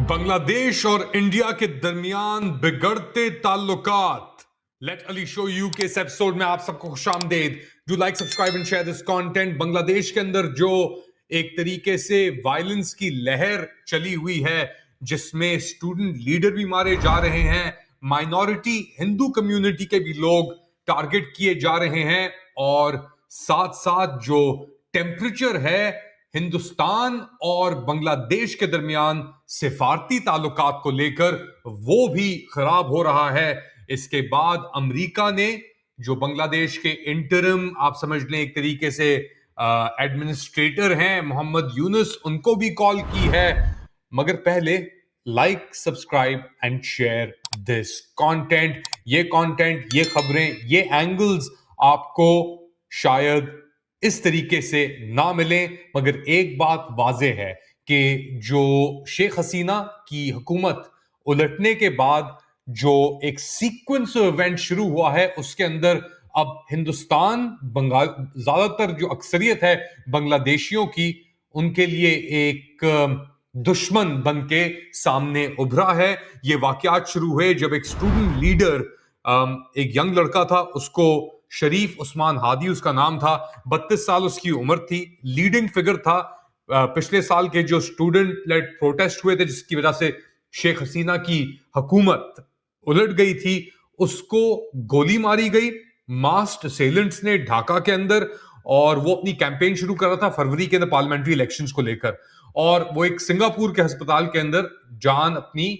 बांग्लादेश और इंडिया के दरमियान बिगड़ते ताल्लुकात। लेट अली शो यू के इस एपिसोड में आप सबको खुशामदेद। Do like, subscribe and share this content. Bangladesh के अंदर जो एक तरीके से वायलेंस की लहर चली हुई है, जिसमें स्टूडेंट लीडर भी मारे जा रहे हैं, माइनॉरिटी हिंदू कम्युनिटी के भी लोग टारगेट किए जा रहे हैं, और साथ साथ जो टेम्परेचर है हिंदुस्तान और बांग्लादेश के दरमियान सिफारती ताल्लुकात को लेकर, वो भी खराब हो रहा है। इसके बाद अमेरिका ने जो बांग्लादेश के इंटरिम, आप समझ लें एक तरीके से एडमिनिस्ट्रेटर हैं, मोहम्मद यूनुस, उनको भी कॉल की है। मगर पहले like, subscribe and share this content. ये खबरें, ये एंगल्स आपको शायद इस तरीके से ना मिले, मगर एक बात वाज़ेह है कि जो शेख हसीना की हुकूमत उलटने के बाद जो एक सीक्वेंस ऑफ इवेंट शुरू हुआ है, उसके अंदर अब हिंदुस्तान, बंगाल, ज्यादातर जो अक्सरियत है बांग्लादेशियों की, उनके लिए एक दुश्मन बन के सामने उभरा है। ये वाकयात शुरू हुए जब एक स्टूडेंट लीडर, एक यंग लड़का था, उसको शरीफ उस्मान हादी उसका नाम था, 32 साल उसकी उम्र थी, लीडिंग फिगर था। पिछले साल के जो स्टूडेंट लेड प्रोटेस्ट हुए थे, जिसकी वजह से शेख हसीना की हुकूमत उलट गई थी, उसको गोली मारी गई मास्ड असेलेंट्स ने ढाका के अंदर, और वो अपनी कैंपेन शुरू कर रहा था फरवरी के अंदर पार्लियामेंट्री इलेक्शंस को लेकर, और वो एक सिंगापुर के अस्पताल के अंदर जान अपनी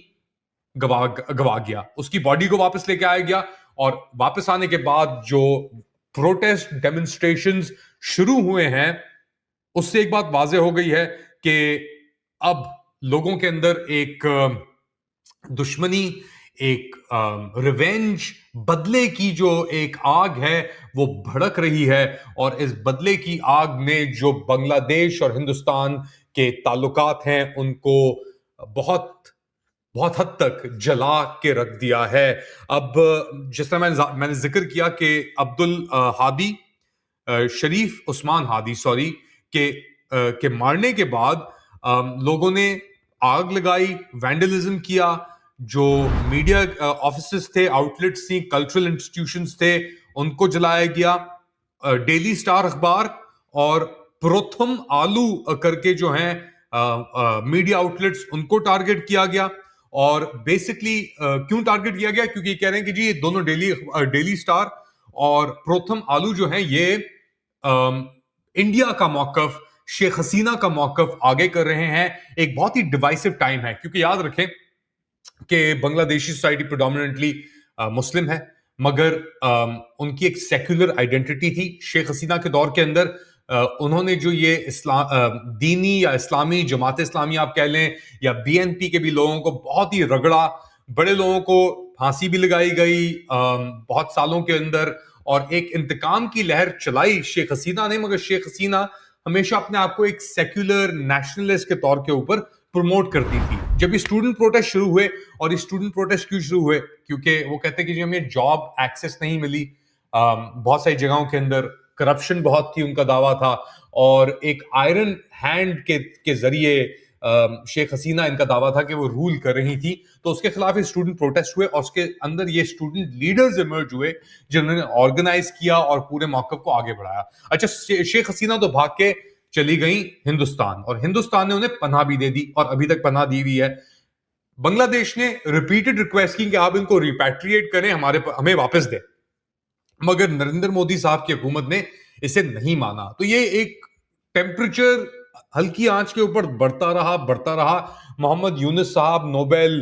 गवा गया। उसकी बॉडी को वापस लेके आया गया, और वापस आने के बाद जो प्रोटेस्ट डेमोन्स्ट्रेशंस शुरू हुए हैं, उससे एक बात वाज़ेह हो गई है कि अब लोगों के अंदर एक दुश्मनी, एक रिवेंज, बदले की जो एक आग है वो भड़क रही है। और इस बदले की आग ने जो बांग्लादेश और हिंदुस्तान के ताल्लुकात हैं, उनको बहुत बहुत हद तक जला के रख दिया है। अब जिस तरह मैंने जिक्र किया कि अब्दुल हादी, शरीफ उस्मान हादी सॉरी, के मारने के बाद लोगों ने आग लगाई, वैंडलिज्म किया। जो मीडिया ऑफिसेस थे, आउटलेट्स थी, कल्चरल इंस्टीट्यूशंस थे, उनको जलाया गया। डेली स्टार अखबार और प्रथम आलू करके जो हैं मीडिया आउटलेट्स, उनको टारगेट किया गया। और बेसिकली क्यों टारगेट किया गया? क्योंकि कह रहे हैं कि जी ये दोनों डेली स्टार और प्रथम आलू जो हैं, ये इंडिया का मौकफ, शेख हसीना का मौकफ आगे कर रहे हैं। एक बहुत ही डिवाइसिव टाइम है, क्योंकि याद रखें कि बांग्लादेशी सोसाइटी प्रेडोमिनेंटली मुस्लिम है, मगर उनकी एक सेक्युलर आइडेंटिटी थी। शेख हसीना के दौर के अंदर उन्होंने जो ये दीनी या इस्लामी जमात इस्लामी आप कह लें, या बीएनपी के भी लोगों को बहुत ही रगड़ा, बड़े लोगों को फांसी भी लगाई गई बहुत सालों के अंदर, और एक इंतकाम की लहर चलाई शेख हसीना ने। मगर शेख हसीना हमेशा अपने आप को एक सेक्युलर नेशनलिस्ट के तौर के ऊपर प्रमोट करती थी। जब ये स्टूडेंट प्रोटेस्ट शुरू हुए, और ये स्टूडेंट प्रोटेस्ट क्यों शुरू हुए? क्योंकि वो कहते हैं कि जी हमें जॉब एक्सेस नहीं मिली, बहुत सारी जगहों के अंदर करप्शन बहुत थी, उनका दावा था, और एक आयरन हैंड के जरिए शेख हसीना, इनका दावा था कि वो रूल कर रही थी। तो उसके खिलाफ ये स्टूडेंट प्रोटेस्ट हुए, और उसके अंदर ये स्टूडेंट लीडर्स इमर्ज हुए जिन्होंने ऑर्गेनाइज किया और पूरे मौकफ को आगे बढ़ाया। अच्छा, शेख हसीना तो भाग के चली गई हिंदुस्तान, और हिंदुस्तान ने उन्हें पनाह भी दे दी, और अभी तक पनाह दी हुई है। बांग्लादेश ने रिपीटेड रिक्वेस्ट की कि आप इनको रिपैट्रिएट करें, हमें वापस दें, मगर नरेंद्र मोदी साहब की हुकूमत ने इसे नहीं माना। तो ये एक टेम्परेचर हल्की आंच के ऊपर बढ़ता रहा। मोहम्मद यूनुस साहब, नोबेल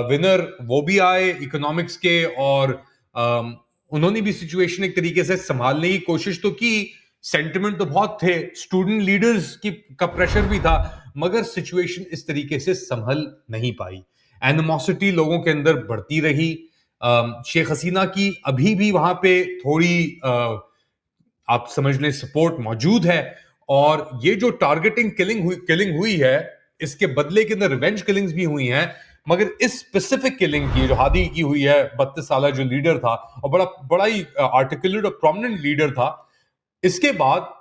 विनर, वो भी आए इकोनॉमिक्स के, और उन्होंने भी सिचुएशन एक तरीके से संभालने की कोशिश तो की। सेंटिमेंट तो बहुत थे, स्टूडेंट लीडर्स का प्रेशर भी था, मगर सिचुएशन इस तरीके से संभल नहीं पाई। एनिमोसिटी लोगों के अंदर बढ़ती रही। शेख हसीना की अभी भी वहां पे थोड़ी आप समझ लें सपोर्ट मौजूद है, और ये जो टारगेटिंग किलिंग हुई है, इसके बदले के अंदर रिवेंज किलिंग्स भी हुई हैं। मगर इस स्पेसिफिक किलिंग की जो हादी की हुई है, 32 साल जो लीडर था, और बड़ा ही आर्टिकुलेट और प्रोमिनेंट लीडर था, इसके बाद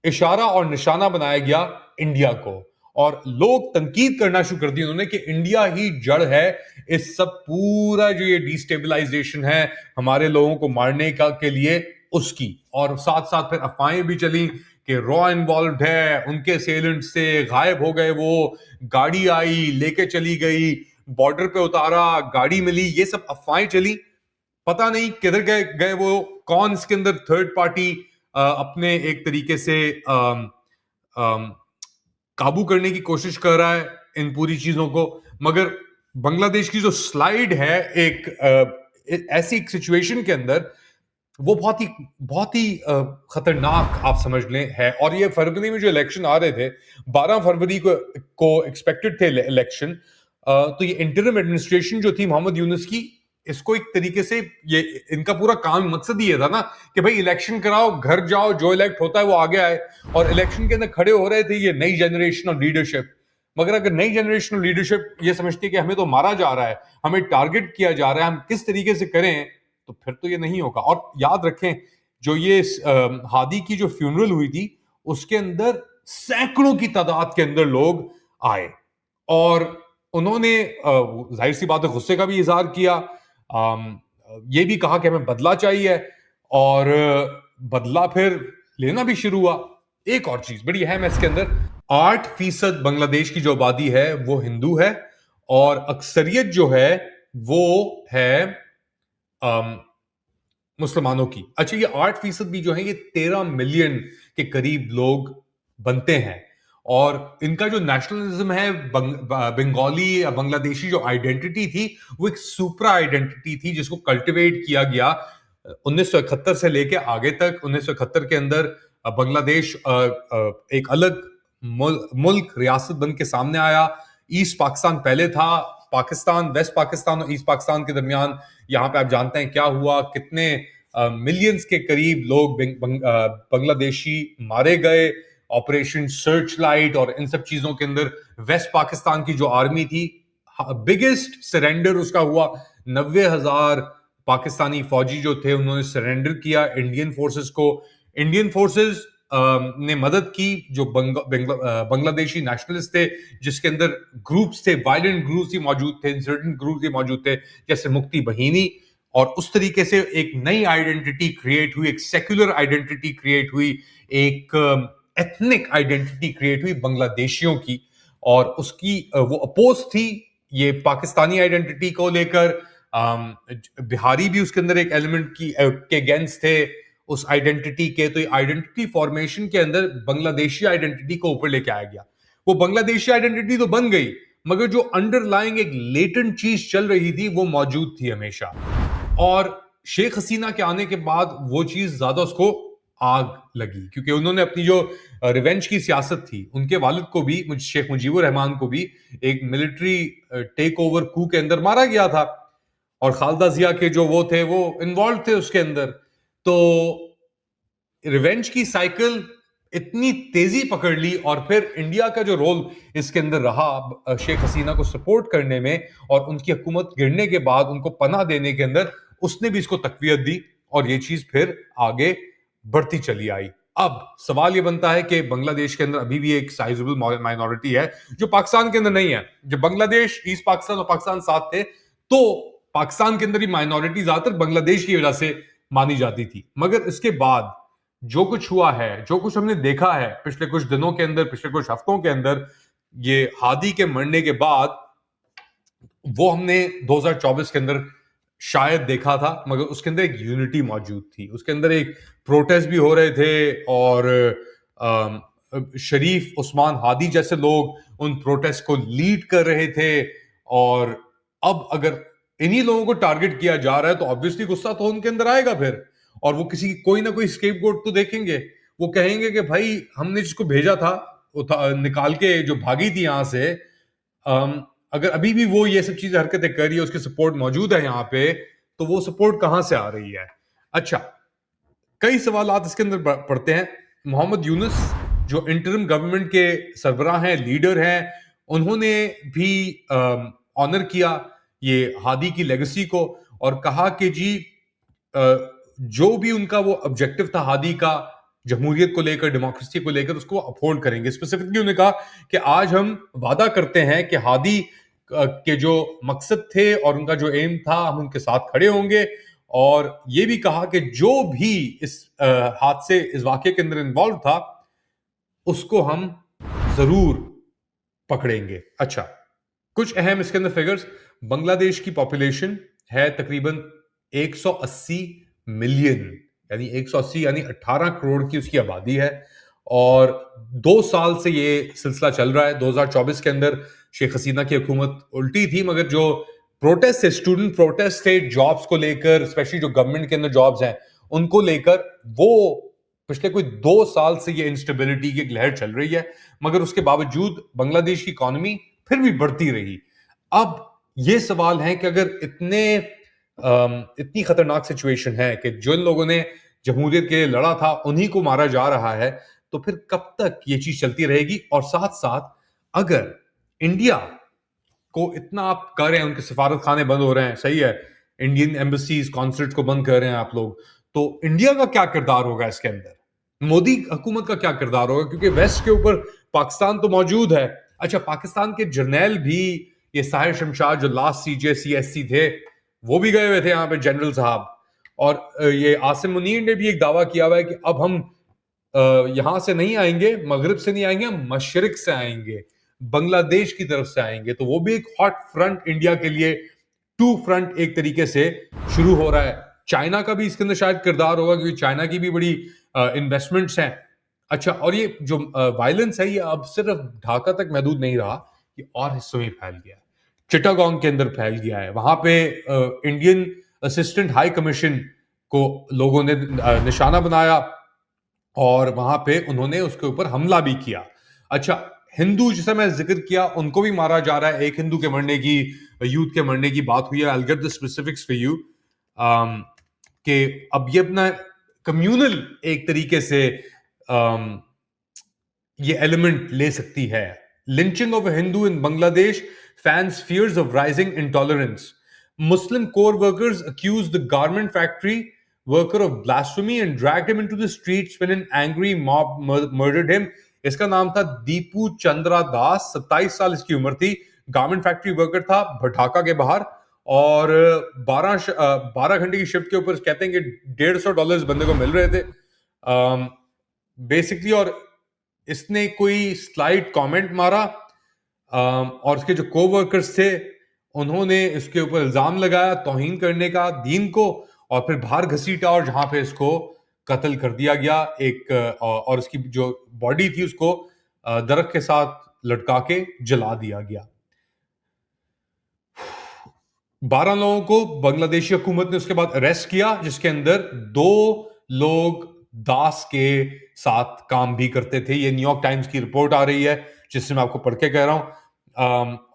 इशारा और निशाना बनाया गया इंडिया को। और लोग तनकीद करना शुरू कर दी उन्होंने कि इंडिया ही जड़ है इस सब पूरा जो ये डिस्टेबलाइजेशन है हमारे लोगों को मारने का के लिए उसकी। और साथ साथ फिर अफवाहें भी चली कि रॉ इन्वॉल्व है, उनके सेलेंट से गायब हो गए, वो गाड़ी आई लेके चली गई, बॉर्डर पे उतारा, गाड़ी मिली, ये सब अफवाहें चली। पता नहीं किधर गए गए वो, कौन इसके अंदर थर्ड पार्टी अपने एक तरीके से काबू करने की कोशिश कर रहा है इन पूरी चीजों को। मगर बांग्लादेश की जो स्लाइड है एक ऐसी एक सिचुएशन के अंदर, वो बहुत ही खतरनाक आप समझ लें है। और ये फरवरी में जो इलेक्शन आ रहे थे, 12 फरवरी को एक्सपेक्टेड थे इलेक्शन, तो ये इंटरिम एडमिनिस्ट्रेशन जो थी मोहम्मद यूनुस की, इसको एक तरीके से ये इनका पूरा काम मकसद ये था ना कि भाई इलेक्शन कराओ, घर जाओ, जो इलेक्ट होता है वो आगे आए। और इलेक्शन के अंदर खड़े हो रहे थे ये नई जनरेशन ऑफ लीडरशिप। मगर अगर नई जनरेशन ऑफ लीडरशिप ये समझती है कि हमें तो मारा जा रहा है, हमें टारगेट किया जा रहा है, हम किस तरीके से करें, तो फिर तो ये नहीं होगा। और याद रखें, जो ये हादी की जो फ्यूनरल हुई थी उसके अंदर सैकड़ों की तादाद के अंदर लोग आए और उन्होंने जाहिर सी बात है गुस्से का भी इजहार किया। ये भी कहा कि हमें बदला चाहिए और बदला फिर लेना भी शुरू हुआ। एक और चीज बड़ी अहम है इसके अंदर, 8% बांग्लादेश की जो आबादी है वो हिंदू है और अक्सरियत जो है वो है मुसलमानों की। अच्छा, ये 8% भी जो है ये 13 मिलियन के करीब लोग बनते हैं और इनका जो नेशनलिज्म है बंगाली या बांग्लादेशी जो आइडेंटिटी थी वो एक सुपरा आइडेंटिटी थी जिसको कल्टिवेट किया गया 1971 से लेके आगे तक। 1971 के अंदर बांग्लादेश एक अलग मुल्क रियासत बन के सामने आया। ईस्ट पाकिस्तान पहले था, पाकिस्तान, वेस्ट पाकिस्तान और ईस्ट पाकिस्तान के दरमियान यहाँ पे आप जानते हैं क्या हुआ, कितने मिलियंस के करीब लोग बांग्लादेशी मारे गए ऑपरेशन सर्च लाइट और इन सब चीजों के अंदर। वेस्ट पाकिस्तान की जो आर्मी थी, बिगेस्ट सरेंडर उसका हुआ, 90,000 पाकिस्तानी फौजी जो थे उन्होंने सरेंडर किया इंडियन फोर्सेस को। इंडियन फोर्सेस ने मदद की जो बांग्लादेशी नेशनलिस्ट थे, जिसके अंदर ग्रुप्स थे, वायलेंट ग्रुप्स भी मौजूद थे, इंसर्जेंट ग्रुप्स भी मौजूद थे, जैसे मुक्ति बहिनी। और उस तरीके से एक नई आइडेंटिटी क्रिएट हुई, एक सेक्युलर आइडेंटिटी क्रिएट हुई, एक एथनिक आइडेंटिटी क्रिएट हुई बांग्लादेशियों की। और उसकी वो अपोज थी ये पाकिस्तानी आइडेंटिटी को लेकर। बिहारी भी उसके अंदर एक एलिमेंट के अगेंस्ट थे उस आइडेंटिटी के। तो ये आइडेंटिटी फॉर्मेशन के अंदर बांग्लादेशी आइडेंटिटी को ऊपर लेके आया गया। वो बांग्लादेशी आइडेंटिटी तो बन गई, मगर जो अंडरलाइंग एक लेटेंट चीज चल रही थी वो मौजूद थी हमेशा। और शेख हसीना के आने के बाद वो चीज ज्यादा उसको आग लगी, क्योंकि उन्होंने अपनी जो रिवेंज की सियासत थी, उनके वालिद को भी, शेख मुजीबुर रहमान को भी एक मिलिट्री टेक ओवर कू के अंदर मारा गया था और खालदा जिया के जो वो थे वो इन्वॉल्व थे उसके अंदर। तो रिवेंज की साइकिल इतनी तेजी पकड़ ली और फिर इंडिया का जो रोल इसके अंदर रहा शेख हसीना को सपोर्ट करने में और उनकी हुकूमत गिरने के बाद उनको पनाह देने के अंदर, उसने भी इसको तकवीयत दी और ये चीज फिर आगे बढ़ती चली आई। अब सवाल ये बनता है कि बांग्लादेश के अंदर अभी भी एक साइजेबल माइनॉरिटी है जो पाकिस्तान के अंदर नहीं है। जब बांग्लादेश, ईस्ट पाकिस्तान और पाकिस्तान साथ थे तो पाकिस्तान के अंदर ही माइनॉरिटी ज्यादातर बांग्लादेश की वजह से मानी जाती थी। मगर इसके बाद जो कुछ हुआ है, जो कुछ हमने देखा है पिछले कुछ दिनों के अंदर, पिछले कुछ हफ्तों के अंदर, ये हादी के मरने के बाद, वो हमने 2024 के अंदर शायद देखा था। मगर उसके अंदर एक यूनिटी मौजूद थी, उसके अंदर एक प्रोटेस्ट भी हो रहे थे और शरीफ उस्मान हादी जैसे लोग उन प्रोटेस्ट को लीड कर रहे थे। और अब अगर इन्हीं लोगों को टारगेट किया जा रहा है तो ऑब्वियसली गुस्सा तो उनके अंदर आएगा फिर, और वो किसी कोई ना कोई स्केपगोट तो देखेंगे। वो कहेंगे कि भाई हमने जिसको भेजा था निकाल के जो भागी थी यहां से, अगर अभी भी वो ये सब चीजें हरकतें कर रही है, उसकी सपोर्ट मौजूद है यहाँ पे, तो वो सपोर्ट कहां से आ रही है। अच्छा, कई सवालात इसके अंदर पड़ते हैं। मोहम्मद यूनुस जो इंटरिम गवर्नमेंट के सरबराह हैं, लीडर हैं, उन्होंने भी ऑनर किया ये हादी की लेगेसी को और कहा कि जी जो भी उनका वो ऑब्जेक्टिव था हादी का, जमहूरियत को लेकर, डेमोक्रेसी को लेकर उसको अपहोल्ड करेंगे। स्पेसिफिकली उन्होंने कहा कि आज हम वादा करते हैं कि हादी के जो मकसद थे और उनका जो एम था, हम उनके साथ खड़े होंगे। और ये भी कहा कि जो भी इस हादसे, इस वाकये के अंदर इन्वॉल्व था, उसको हम जरूर पकड़ेंगे। अच्छा, कुछ अहम इसके अंदर फिगर्स। बांग्लादेश की पॉपुलेशन है तकरीबन 180 मिलियन, यानी 180 यानी 18 करोड़ की उसकी आबादी है। और 2 साल से ये सिलसिला चल रहा है। 2024 के अंदर शेख हसीना की हुकूमत उल्टी थी, मगर जो प्रोटेस्ट थे, स्टूडेंट प्रोटेस्ट थे जॉब्स को लेकर, स्पेशली जो गवर्नमेंट के अंदर जॉब्स हैं उनको लेकर, वो पिछले कोई 2 साल से ये इंस्टेबिलिटी की एक लहर चल रही है। मगर उसके बावजूद बांग्लादेश की इकोनॉमी फिर भी बढ़ती रही। अब ये सवाल है कि अगर इतनी खतरनाक सिचुएशन है कि जिन लोगों ने जमहूरियत के लिए लड़ा था उन्हीं को मारा जा रहा है, तो फिर कब तक ये चीज चलती रहेगी? और साथ साथ अगर इंडिया को इतना आप कर रहे हैं, उनके सफारत खाने बंद हो रहे हैं, सही है, इंडियन एम्बेसीज कॉन्सुलेट को बंद कर रहे हैं आप लोग, तो इंडिया का क्या किरदार होगा इसके अंदर? मोदी हुकूमत का क्या किरदार होगा? क्योंकि वेस्ट के ऊपर पाकिस्तान तो मौजूद है। अच्छा, पाकिस्तान के जर्नैल भी, ये साहिर शमशाद जो लास्ट CJCSC थे, वो भी गए हुए थे यहाँ पे, जनरल साहब। और ये आसिम मुनीर ने भी एक दावा किया हुआ है कि अब हम यहां से नहीं आएंगे, मगरिब से नहीं आएंगे, हम मशरिक से आएंगे, बांग्लादेश की तरफ से आएंगे। तो वो भी एक हॉट फ्रंट इंडिया के लिए, टू फ्रंट एक तरीके से शुरू हो रहा है। चाइना का भी इसके अंदर शायद किरदार होगा, क्योंकि चाइना की भी बड़ी इन्वेस्टमेंट्स हैं। अच्छा, और ये जो वायलेंस है ये अब सिर्फ ढाका तक महदूद नहीं रहा, ये और हिस्सों में फैल गया है, चिटागोंग के अंदर फैल गया है। वहां पे इंडियन असिस्टेंट हाई कमीशन को लोगों ने निशाना बनाया और वहां पे उन्होंने उसके ऊपर हमला भी किया। अच्छा, हिंदू जिसे मैं जिक्र किया उनको भी मारा जा रहा है। एक हिंदू के मरने की, यूथ के मरने की बात हुई है। I get the specifics for you कि अब ये अपना कम्युनल एक तरीके से ये एलिमेंट ले सकती है। Lynching of a Hindu in Bangladesh fans fears of rising intolerance. Muslim core workers accused the garment factory worker of blasphemy and dragged him into the streets when an angry mob murdered him. इसका नाम था दीपू चंद्रा दास, 27 साल इसकी उम्र थी। Garment factory worker था ढाका के बाहर। और 12 घंटे की शिफ्ट के ऊपर कहते हैं कि $150 बंदे को मिल रहे थे बेसिकली। और इसने कोई स्लाइड कमेंट मारा और उसके जो कोवर्कर्स थे उन्होंने इसके ऊपर इल्जाम लगाया तौहीन करने का दीन को, और फिर बाहर घसीटा और जहां पे इसको कत्ल कर दिया गया। और उसकी जो बॉडी थी उसको दरख्त के साथ लटका के जला दिया गया। 12 लोगों को बांग्लादेशी हुकूमत ने उसके बाद अरेस्ट किया, जिसके अंदर 2 लोग दास के साथ काम भी करते थे। ये न्यूयॉर्क टाइम्स की रिपोर्ट आ रही है जिससे मैं आपको पढ़ के कह रहा हूं।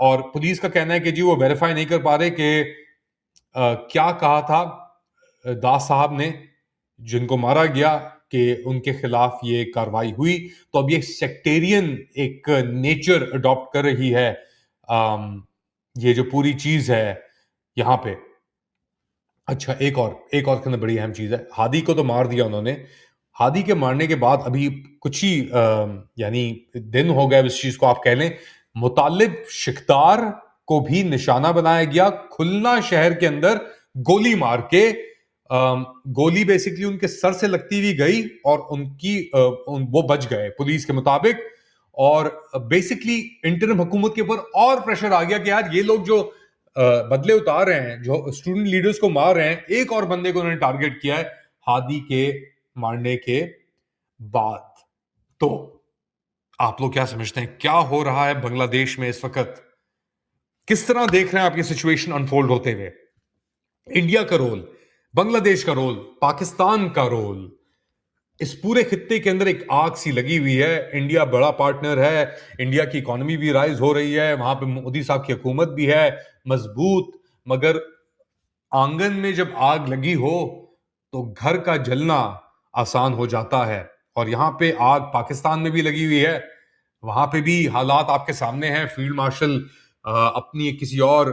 और पुलिस का कहना है कि जी वो वेरीफाई नहीं कर पा रहे कि क्या कहा था दास साहब ने जिनको मारा गया कि उनके खिलाफ ये कार्रवाई हुई। तो अब ये सेक्टेरियन एक नेचर अडॉप्ट कर रही है ये जो पूरी चीज है यहां पे। अच्छा, एक और के अंदर बड़ी अहम चीज है। हादी को तो मार दिया उन्होंने। हादी के मारने के बाद अभी कुछ ही यानी दिन हो गए इस चीज को आप कह लें, मुतालिब शिकदार को भी निशाना बनाया गया। खुलना शहर के अंदर गोली मार के, गोली बेसिकली उनके सर से लगती हुई गई और वो बच गए पुलिस के मुताबिक। और बेसिकली इंटरिम हुकूमत के ऊपर और प्रेशर आ गया कि यार ये लोग जो बदले उतार रहे हैं, जो स्टूडेंट लीडर्स को मार रहे हैं, एक और बंदे को उन्होंने टारगेट किया है हादी के मारने के बाद। तो आप लोग क्या समझते हैं क्या हो रहा है बांग्लादेश में इस वक्त? किस तरह देख रहे हैं आप ये सिचुएशन अनफोल्ड होते हुए? इंडिया का रोल, बांग्लादेश का रोल, पाकिस्तान का रोल, इस पूरे खित्ते के अंदर एक आग सी लगी हुई है। इंडिया बड़ा पार्टनर है, इंडिया की इकोनॉमी भी राइज हो रही है, वहां पे मोदी साहब की हुकूमत भी है मजबूत। मगर आंगन में जब आग लगी हो तो घर का जलना आसान हो जाता है। और यहां पे आग पाकिस्तान में भी लगी हुई है, वहां पे भी हालात आपके सामने हैं। फील्ड मार्शल अपनी किसी और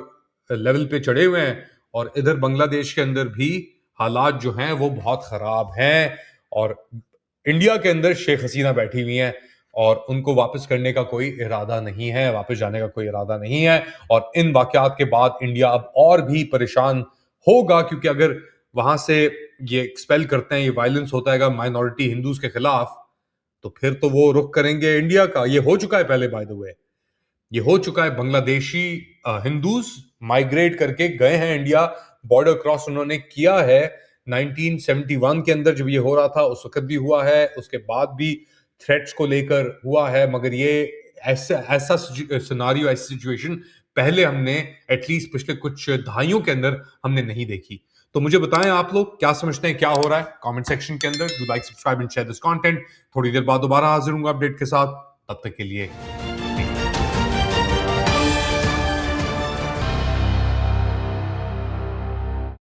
लेवल पे चढ़े हुए हैं, और इधर बांग्लादेश के अंदर भी हालात जो हैं वो बहुत खराब हैं। और इंडिया के अंदर शेख हसीना बैठी हुई हैं और उनको वापस करने का कोई इरादा नहीं है, वापस जाने का कोई इरादा नहीं है। और इन वाकयात के बाद इंडिया अब और भी परेशान होगा, क्योंकि अगर वहां से ये एक्सपेल करते हैं, ये वायलेंस होता है माइनॉरिटी हिंदूज के खिलाफ, तो फिर तो वो रुख करेंगे इंडिया का। ये हो चुका है पहले, बाय द वे, ये हो चुका है। बांग्लादेशी हिंदूज माइग्रेट करके गए हैं इंडिया, बॉर्डर क्रॉस उन्होंने किया है 1971 के अंदर, जब ये हो रहा था उस वक्त भी हुआ है, उसके बाद भी थ्रेट्स को लेकर हुआ है। मगर ये ऐसा ऐसा सिनारियो, ऐसी सिचुएशन पहले हमने एटलीस्ट पिछले कुछ दहाइयों के अंदर हमने नहीं देखी। तो मुझे बताएं आप लोग क्या समझते हैं, क्या हो रहा है कमेंट सेक्शन के अंदर। Do like, subscribe and share this content. थोड़ी देर बाद दोबारा हाजिर हूंगा अपडेट के साथ, तब तक के लिए